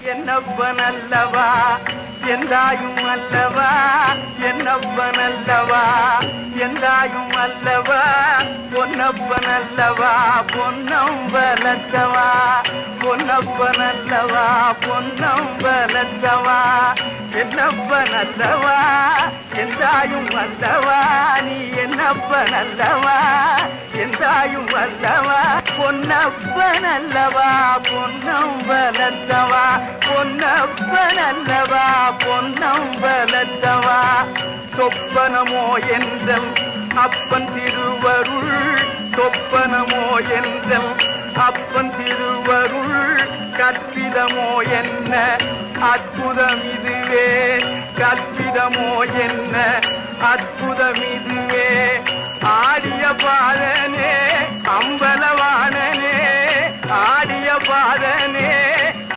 என்னப்பனல்லவா எந்தாயும் அல்லவா என்னப்பனல்லவா எந்தாயும் அல்லவா பொன்னப்பனல்லவா பொன்னம் வளர்த்தவா பொன்னப்பனல்லவா பொன்னம் வளர்த்தவா என்னப்பனல்லவா எந்தாயும் அல்லவா நீ என்னப்பனல்லவா எந்தாயும் அல்லவா பொன்னப்பனல்லவா பொன்னம் வளர்த்தவா பொன்னப்பனல்லவா பொன்னம் வளர்த்தவா சொப்பனமோ என்றல் அப்பன் திருவருள் சொப்பனமோ என்றல் அப்பன் திருவருள் கற்பிதமோ என்ன அற்புதம் இதுவே கற்பிதமோ என்ன அற்புதம் இதுவே ஆடிய பாதனே அம்பலவானனே ஆடிய பாதனே